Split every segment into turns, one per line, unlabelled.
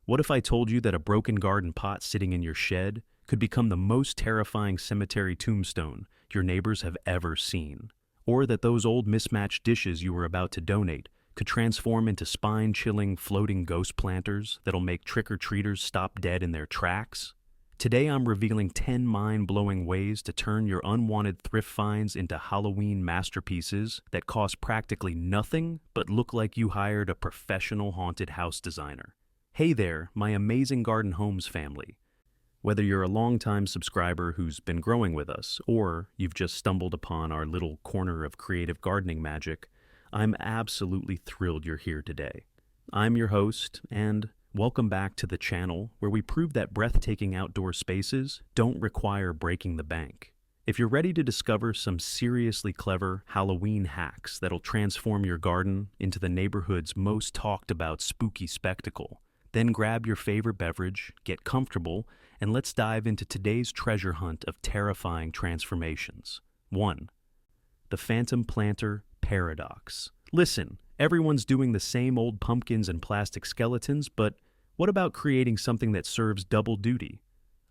What if I told you that a broken garden pot sitting in your shed could become the most terrifying cemetery tombstone your neighbors have ever seen? Or that those old mismatched dishes you were about to donate could transform into spine-chilling floating ghost planters that'll make trick-or-treaters stop dead in their tracks? Today I'm revealing 10 mind-blowing ways to turn your unwanted thrift finds into Halloween masterpieces that cost practically nothing but look like you hired a professional haunted house designer. Hey there, my amazing Garden Homes family. Whether you're a longtime subscriber who's been growing with us, or you've just stumbled upon our little corner of creative gardening magic, I'm absolutely thrilled you're here today. I'm your host, and welcome back to the channel where we prove that breathtaking outdoor spaces don't require breaking the bank. If you're ready to discover some seriously clever Halloween hacks that'll transform your garden into the neighborhood's most talked about spooky spectacle, then grab your favorite beverage, get comfortable, and let's dive into today's treasure hunt of terrifying transformations. 1. The Phantom Planter Paradox. Listen, everyone's doing the same old pumpkins and plastic skeletons, but what about creating something that serves double duty?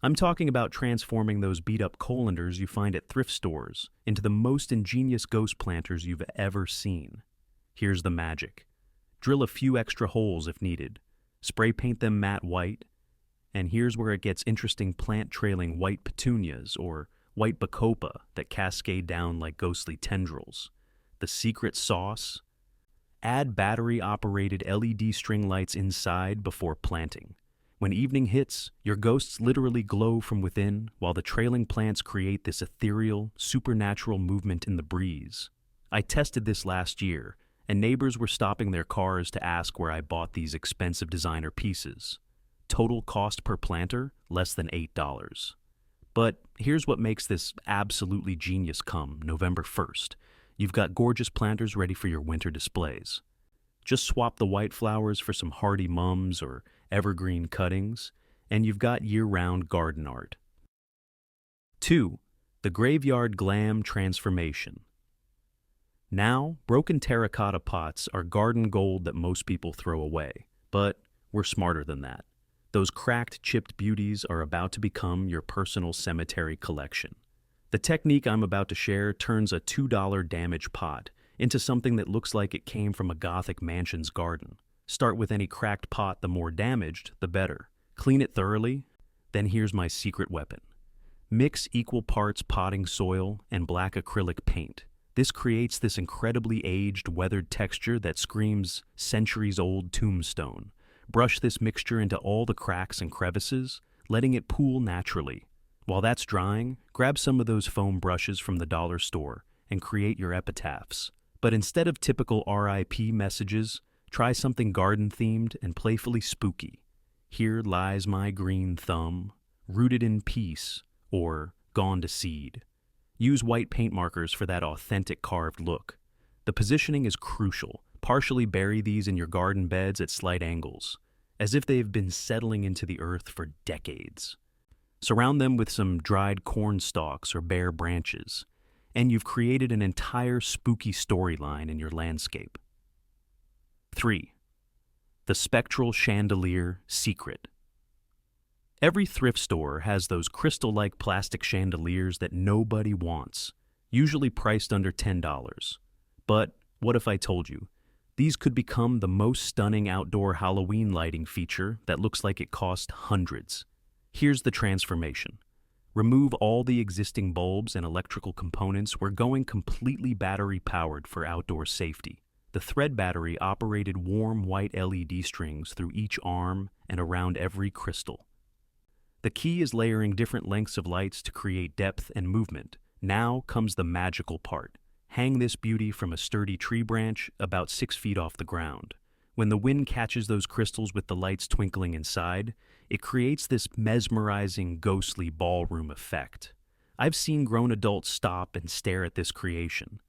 I'm talking about transforming those beat-up colanders you find at thrift stores into the most ingenious ghost planters you've ever seen. Here's the magic. Drill a few extra holes if needed. Spray paint them matte white, and here's where it gets interesting: plant-trailing white petunias or white bacopa that cascade down like ghostly tendrils. The secret sauce? Add battery-operated LED string lights inside before planting. When evening hits, your ghosts literally glow from within, while the trailing plants create this ethereal, supernatural movement in the breeze. I tested this last year, and neighbors were stopping their cars to ask where I bought these expensive designer pieces. Total cost per planter, less than $8. But here's what makes this absolutely genius come November 1st. You've got gorgeous planters ready for your winter displays. Just swap the white flowers for some hardy mums or evergreen cuttings, and you've got year-round garden art. 2. The Graveyard Glam Transformation. Now, broken terracotta pots are garden gold that most people throw away, but we're smarter than that. Those cracked, chipped beauties are about to become your personal cemetery collection. The technique I'm about to share turns a $2 damaged pot into something that looks like it came from a Gothic mansion's garden. Start with any cracked pot, the more damaged, the better. Clean it thoroughly, then here's my secret weapon. Mix equal parts potting soil and black acrylic paint. This creates this incredibly aged, weathered texture that screams centuries-old tombstone. Brush this mixture into all the cracks and crevices, letting it pool naturally. While that's drying, grab some of those foam brushes from the dollar store and create your epitaphs. But instead of typical RIP messages, try something garden-themed and playfully spooky. Here lies my green thumb, rooted in peace, or gone to seed. Use white paint markers for that authentic carved look. The positioning is crucial. Partially bury these in your garden beds at slight angles, as if they've been settling into the earth for decades. Surround them with some dried corn stalks or bare branches, and you've created an entire spooky storyline in your landscape. 3. The Spectral Chandelier Secret. Every thrift store has those crystal-like plastic chandeliers that nobody wants, usually priced under $10. But what if I told you these could become the most stunning outdoor Halloween lighting feature that looks like it cost hundreds? Here's the transformation. Remove all the existing bulbs and electrical components. We're going completely battery-powered for outdoor safety. The thread battery operated warm white LED strings through each arm and around every crystal. The key is layering different lengths of lights to create depth and movement. Now comes the magical part. Hang this beauty from a sturdy tree branch about 6 feet off the ground. When the wind catches those crystals with the lights twinkling inside, it creates this mesmerizing, ghostly ballroom effect. I've seen grown adults stop and stare at this creation.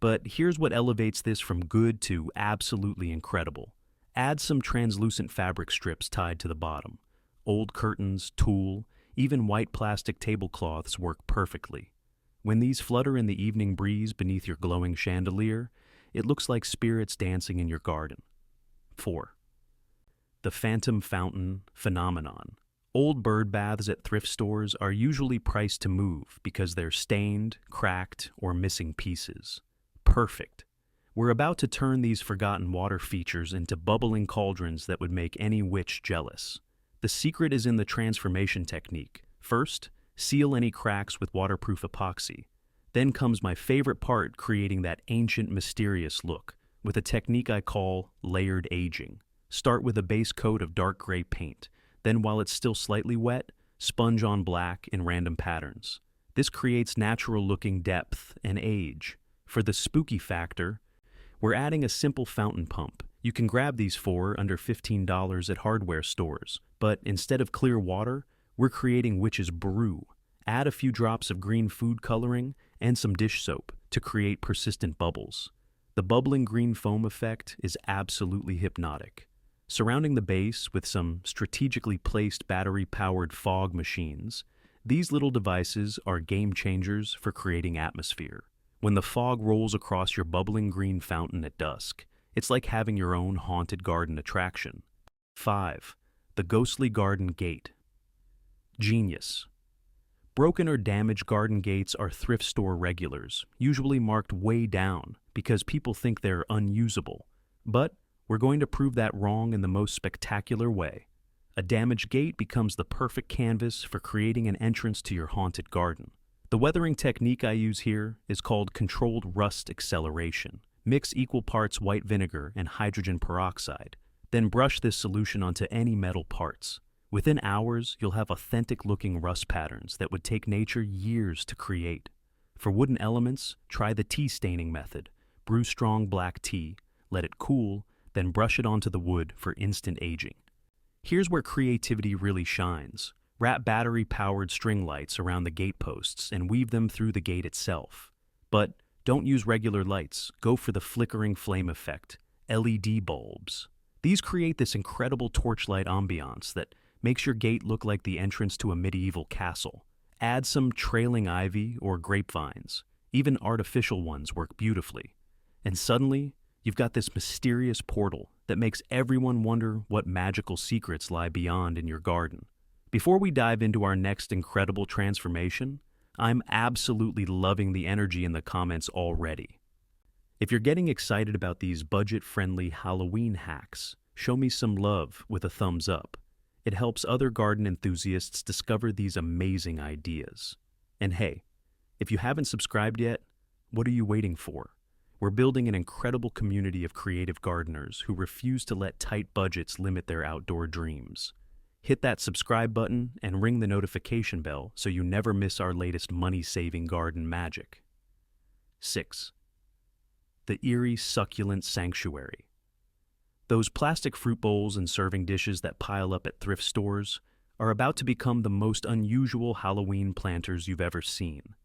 But here's what elevates this from good to absolutely incredible. Add some translucent fabric strips tied to the bottom. Old curtains, tulle, even white plastic tablecloths work perfectly. When these flutter in the evening breeze beneath your glowing chandelier, it looks like spirits dancing in your garden. 4. the phantom fountain phenomenon. Old bird baths at thrift stores are usually priced to move because they're stained, cracked, or missing pieces. Perfect. We're about to turn these forgotten water features into bubbling cauldrons that would make any witch jealous. The secret is in the transformation technique. First, seal any cracks with waterproof epoxy. Then comes my favorite part, creating that ancient, mysterious look, with a technique I call layered aging. Start with a base coat of dark gray paint. Then, while it's still slightly wet, sponge on black in random patterns. This creates natural-looking depth and age. For the spooky factor, we're adding a simple fountain pump. You can grab these for under $15 at hardware stores, but instead of clear water, we're creating witch's brew. Add a few drops of green food coloring and some dish soap to create persistent bubbles. The bubbling green foam effect is absolutely hypnotic. Surrounding the base with some strategically placed battery-powered fog machines, these little devices are game changers for creating atmosphere. When the fog rolls across your bubbling green fountain at dusk, it's like having your own haunted garden attraction. 5. The ghostly garden gate. Genius. Broken or damaged garden gates are thrift store regulars, usually marked way down because people think they're unusable. But we're going to prove that wrong in the most spectacular way. A damaged gate becomes the perfect canvas for creating an entrance to your haunted garden. The weathering technique I use here is called controlled rust acceleration. Mix equal parts white vinegar and hydrogen peroxide, then brush this solution onto any metal parts. Within hours, you'll have authentic-looking rust patterns that would take nature years to create. For wooden elements, try the tea staining method. Brew strong black tea, let it cool, then brush it onto the wood for instant aging. Here's where creativity really shines. Wrap battery-powered string lights around the gate posts and weave them through the gate itself. But don't use regular lights. Go for the flickering flame effect, LED bulbs. These create this incredible torchlight ambiance that makes your gate look like the entrance to a medieval castle. Add some trailing ivy or grapevines. Even artificial ones work beautifully. And suddenly, you've got this mysterious portal that makes everyone wonder what magical secrets lie beyond in your garden. Before we dive into our next incredible transformation, I'm absolutely loving the energy in the comments already. If you're getting excited about these budget-friendly Halloween hacks, show me some love with a thumbs up. It helps other garden enthusiasts discover these amazing ideas. And hey, if you haven't subscribed yet, what are you waiting for? We're building an incredible community of creative gardeners who refuse to let tight budgets limit their outdoor dreams. Hit that subscribe button and ring the notification bell so you never miss our latest money-saving garden magic. 6. The eerie succulent sanctuary. Those plastic fruit bowls and serving dishes that pile up at thrift stores are about to become the most unusual Halloween planters you've ever seen.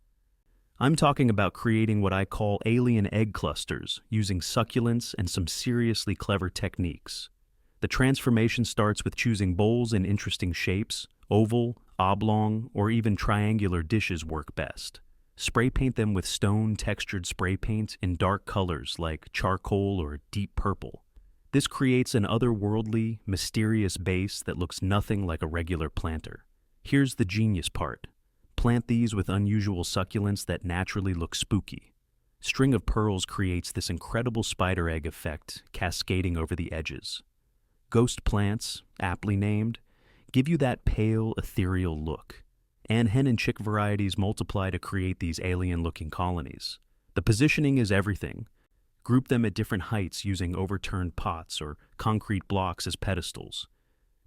I'm talking about creating what I call alien egg clusters using succulents and some seriously clever techniques. The transformation starts with choosing bowls in interesting shapes. Oval, oblong, or even triangular dishes work best. Spray paint them with stone-textured spray paint in dark colors like charcoal or deep purple. This creates an otherworldly, mysterious base that looks nothing like a regular planter. Here's the genius part. Plant these with unusual succulents that naturally look spooky. String of pearls creates this incredible spider egg effect, cascading over the edges. Ghost plants, aptly named, give you that pale, ethereal look. And hen and chick varieties multiply to create these alien-looking colonies. The positioning is everything. Group them at different heights using overturned pots or concrete blocks as pedestals.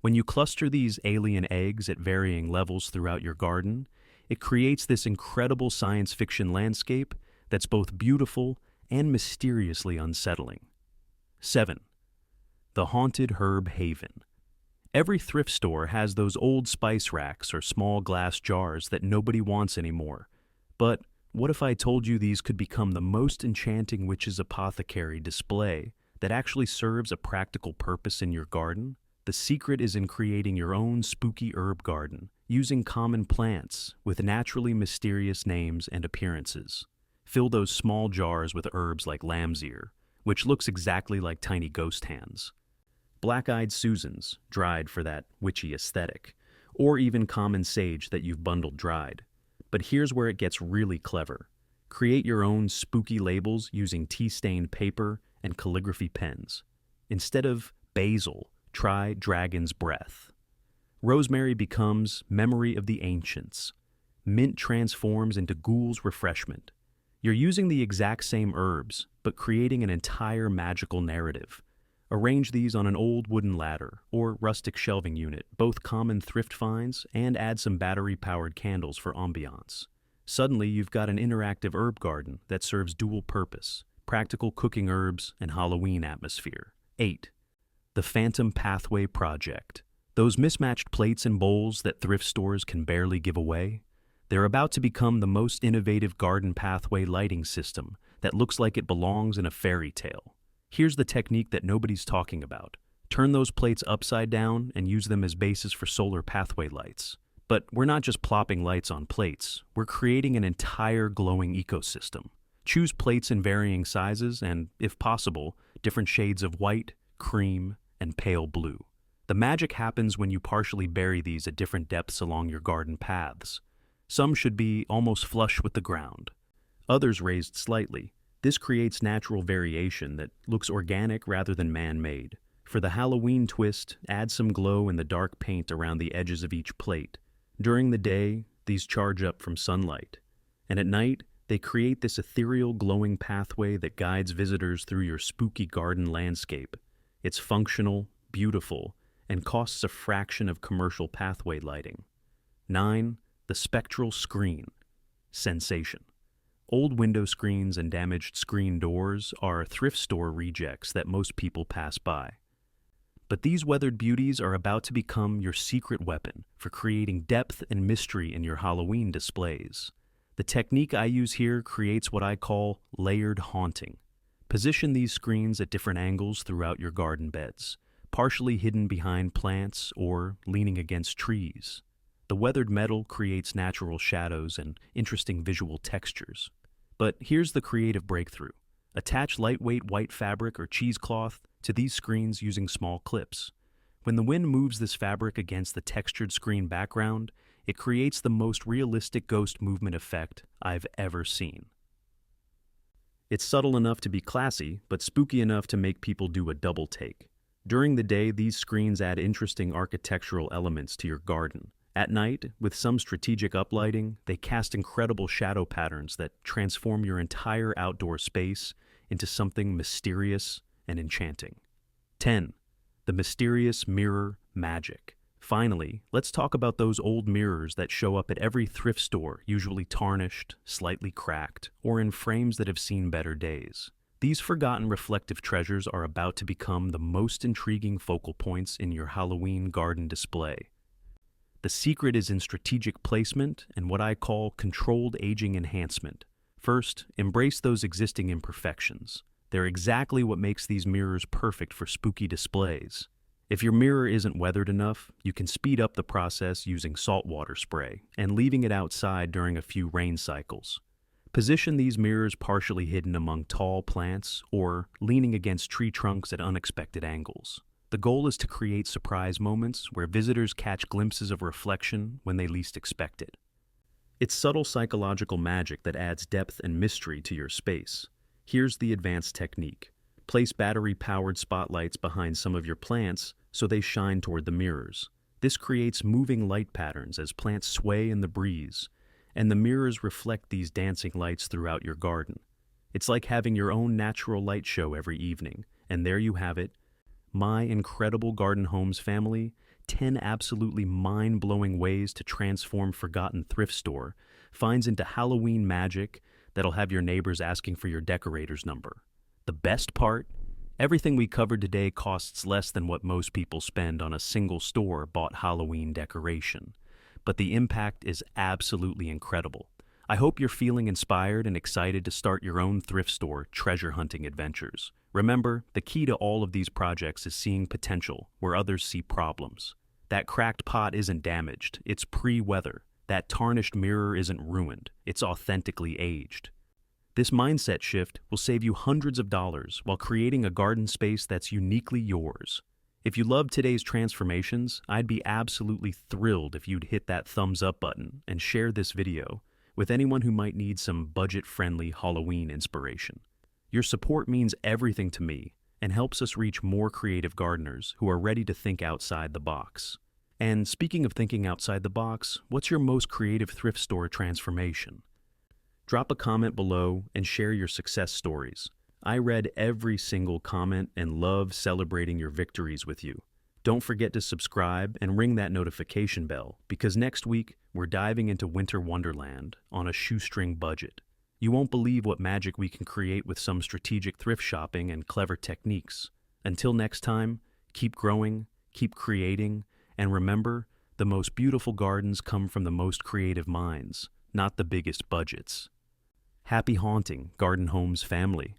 When you cluster these alien eggs at varying levels throughout your garden, it creates this incredible science fiction landscape that's both beautiful and mysteriously unsettling. 7. The haunted herb haven. Every thrift store has those old spice racks or small glass jars that nobody wants anymore. But what if I told you these could become the most enchanting witch's apothecary display that actually serves a practical purpose in your garden? The secret is in creating your own spooky herb garden, using common plants with naturally mysterious names and appearances. Fill those small jars with herbs like lamb's ear, which looks exactly like tiny ghost hands. Black-eyed Susans, dried for that witchy aesthetic, or even common sage that you've bundled dried. But here's where it gets really clever. Create your own spooky labels using tea-stained paper and calligraphy pens. Instead of basil, try dragon's breath. Rosemary becomes memory of the ancients. Mint transforms into ghoul's refreshment. You're using the exact same herbs, but creating an entire magical narrative. Arrange these on an old wooden ladder or rustic shelving unit, both common thrift finds, and add some battery-powered candles for ambiance. Suddenly, you've got an interactive herb garden that serves dual purpose, practical cooking herbs and Halloween atmosphere. 8. The Phantom Pathway Project. Those mismatched plates and bowls that thrift stores can barely give away? They're about to become the most innovative garden pathway lighting system that looks like it belongs in a fairy tale. Here's the technique that nobody's talking about. Turn those plates upside down and use them as bases for solar pathway lights. But we're not just plopping lights on plates, we're creating an entire glowing ecosystem. Choose plates in varying sizes and, if possible, different shades of white, cream, and pale blue. The magic happens when you partially bury these at different depths along your garden paths. Some should be almost flush with the ground, others raised slightly. This creates natural variation that looks organic rather than man-made. For the Halloween twist, add some glow in the dark paint around the edges of each plate. During the day, these charge up from sunlight, and at night, they create this ethereal glowing pathway that guides visitors through your spooky garden landscape. It's functional, beautiful, and costs a fraction of commercial pathway lighting. 9. The Spectral Screen. Sensation. Old window screens and damaged screen doors are thrift store rejects that most people pass by. But these weathered beauties are about to become your secret weapon for creating depth and mystery in your Halloween displays. The technique I use here creates what I call layered haunting. Position these screens at different angles throughout your garden beds, partially hidden behind plants or leaning against trees. The weathered metal creates natural shadows and interesting visual textures. But here's the creative breakthrough. Attach lightweight white fabric or cheesecloth to these screens using small clips. When the wind moves this fabric against the textured screen background, it creates the most realistic ghost movement effect I've ever seen. It's subtle enough to be classy, but spooky enough to make people do a double take. During the day, these screens add interesting architectural elements to your garden. At night, with some strategic uplighting, they cast incredible shadow patterns that transform your entire outdoor space into something mysterious and enchanting. 10. The Mysterious Mirror Magic. Finally, let's talk about those old mirrors that show up at every thrift store, usually tarnished, slightly cracked, or in frames that have seen better days. These forgotten reflective treasures are about to become the most intriguing focal points in your Halloween garden display. The secret is in strategic placement and what I call controlled aging enhancement. First, embrace those existing imperfections. They're exactly what makes these mirrors perfect for spooky displays. If your mirror isn't weathered enough, you can speed up the process using saltwater spray and leaving it outside during a few rain cycles. Position these mirrors partially hidden among tall plants or leaning against tree trunks at unexpected angles. The goal is to create surprise moments where visitors catch glimpses of reflection when they least expect it. It's subtle psychological magic that adds depth and mystery to your space. Here's the advanced technique. Place battery-powered spotlights behind some of your plants so they shine toward the mirrors. This creates moving light patterns as plants sway in the breeze, and the mirrors reflect these dancing lights throughout your garden. It's like having your own natural light show every evening, and there you have it. My incredible Garden Homes family, 10 absolutely mind-blowing ways to transform forgotten thrift store finds into Halloween magic that'll have your neighbors asking for your decorator's number. The best part? Everything we covered today costs less than what most people spend on a single store-bought Halloween decoration. But the impact is absolutely incredible. I hope you're feeling inspired and excited to start your own thrift store treasure hunting adventures. Remember, the key to all of these projects is seeing potential where others see problems. That cracked pot isn't damaged, it's pre-weather. That tarnished mirror isn't ruined, it's authentically aged. This mindset shift will save you hundreds of dollars while creating a garden space that's uniquely yours. If you loved today's transformations, I'd be absolutely thrilled if you'd hit that thumbs up button and share this video with anyone who might need some budget-friendly Halloween inspiration. Your support means everything to me and helps us reach more creative gardeners who are ready to think outside the box. And speaking of thinking outside the box, what's your most creative thrift store transformation? Drop a comment below and share your success stories. I read every single comment and love celebrating your victories with you. Don't forget to subscribe and ring that notification bell, because next week we're diving into Winter Wonderland on a shoestring budget. You won't believe what magic we can create with some strategic thrift shopping and clever techniques. Until next time, keep growing, keep creating, and remember, the most beautiful gardens come from the most creative minds, not the biggest budgets. Happy haunting, Garden Homes family.